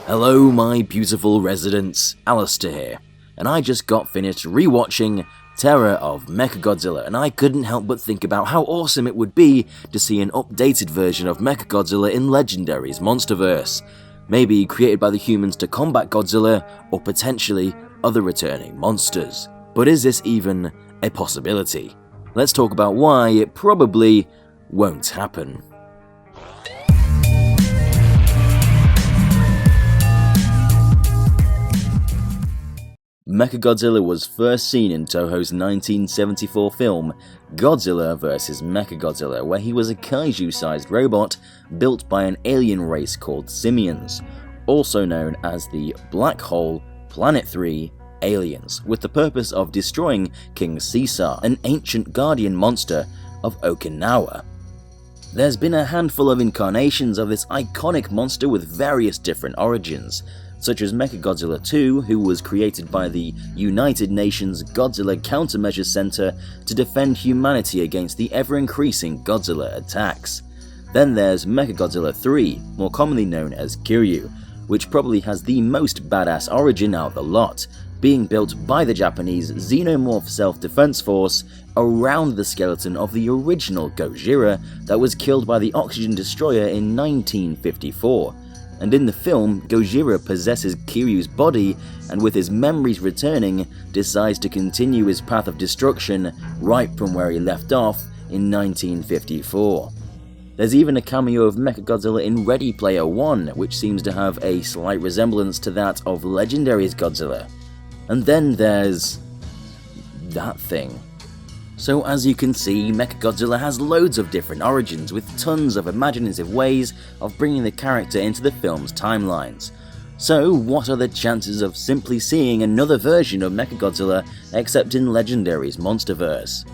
Hello my beautiful residents, Alistair here, and I just got finished rewatching Terror of MechaGodzilla, and I couldn't help but think about how awesome it would be to see an updated version of MechaGodzilla in Legendary's MonsterVerse, maybe created by the humans to combat Godzilla, or potentially other returning monsters. But is this even a possibility? Let's talk about why it probably won't happen. MechaGodzilla was first seen in Toho's 1974 film Godzilla vs. MechaGodzilla, where he was a kaiju-sized robot built by an alien race called Simians, also known as the Black Hole Planet 3 aliens, with the purpose of destroying King Caesar, an ancient guardian monster of Okinawa. There's been a handful of incarnations of this iconic monster with various different origins, such as MechaGodzilla 2, who was created by the United Nations Godzilla Countermeasures Center to defend humanity against the ever-increasing Godzilla attacks. Then there's MechaGodzilla 3, more commonly known as Kiryu, which probably has the most badass origin out the lot, being built by the Japanese Xenomorph Self-Defense Force around the skeleton of the original Gojira that was killed by the Oxygen Destroyer in 1954. And in the film, Gojira possesses Kiryu's body and with his memories returning, decides to continue his path of destruction right from where he left off in 1954. There's even a cameo of MechaGodzilla in Ready Player One, which seems to have a slight resemblance to that of Legendary's Godzilla. And then there's that thing. So as you can see, MechaGodzilla has loads of different origins, with tons of imaginative ways of bringing the character into the film's timelines. So what are the chances of simply seeing another version of MechaGodzilla except in Legendary's MonsterVerse?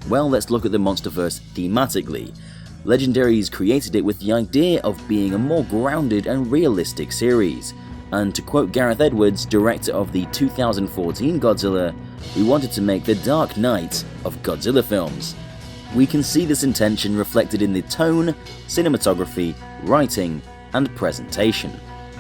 Well, let's look at the MonsterVerse thematically. Legendary's created it with the idea of being a more grounded and realistic series. And to quote Gareth Edwards, director of the 2014 Godzilla, "We wanted to make the Dark Knight of Godzilla films." We can see this intention reflected in the tone, cinematography, writing, and presentation.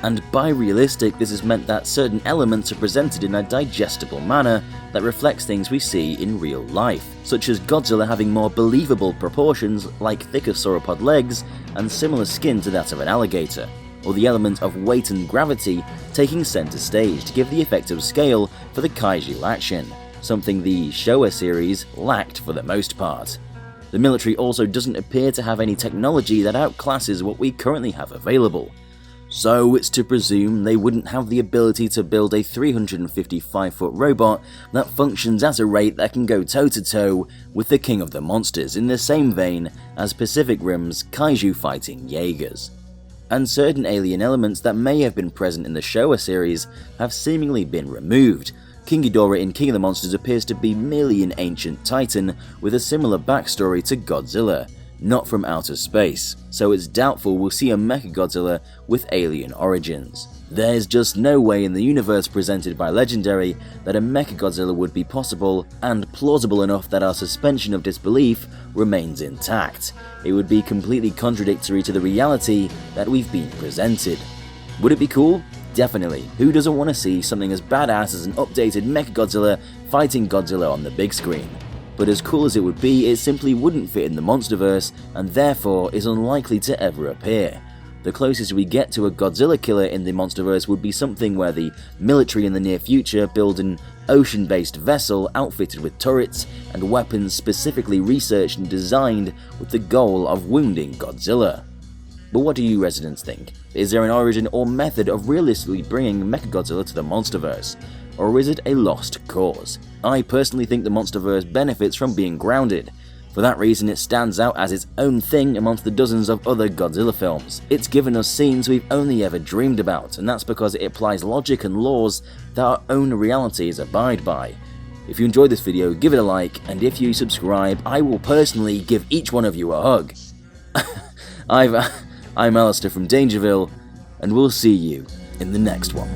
And by realistic, this has meant that certain elements are presented in a digestible manner that reflects things we see in real life, such as Godzilla having more believable proportions like thicker sauropod legs and similar skin to that of an alligator, or the element of weight and gravity taking center stage to give the effect of scale for the kaiju action, something the Showa series lacked for the most part. The military also doesn't appear to have any technology that outclasses what we currently have available, so it's to presume they wouldn't have the ability to build a 355-foot robot that functions at a rate that can go toe-to-toe with the king of the monsters in the same vein as Pacific Rim's kaiju fighting Jaegers. And certain alien elements that may have been present in the Showa series have seemingly been removed. King Ghidorah in King of the Monsters appears to be merely an ancient titan with a similar backstory to Godzilla, not from outer space, so it's doubtful we'll see a MechaGodzilla with alien origins. There's just no way in the universe presented by Legendary that a MechaGodzilla would be possible and plausible enough that our suspension of disbelief remains intact. It would be completely contradictory to the reality that we've been presented. Would it be cool? Definitely. Who doesn't want to see something as badass as an updated MechaGodzilla fighting Godzilla on the big screen? But as cool as it would be, it simply wouldn't fit in the MonsterVerse and therefore is unlikely to ever appear. The closest we get to a Godzilla killer in the MonsterVerse would be something where the military in the near future build an ocean-based vessel outfitted with turrets and weapons specifically researched and designed with the goal of wounding Godzilla. But what do you residents think? Is there an origin or method of realistically bringing MechaGodzilla to the MonsterVerse? Or is it a lost cause? I personally think the MonsterVerse benefits from being grounded. For that reason, it stands out as its own thing amongst the dozens of other Godzilla films. It's given us scenes we've only ever dreamed about, and that's because it applies logic and laws that our own realities abide by. If you enjoyed this video, give it a like, and if you subscribe, I will personally give each one of you a hug. I'm Alistair from Dangerville, and we'll see you in the next one.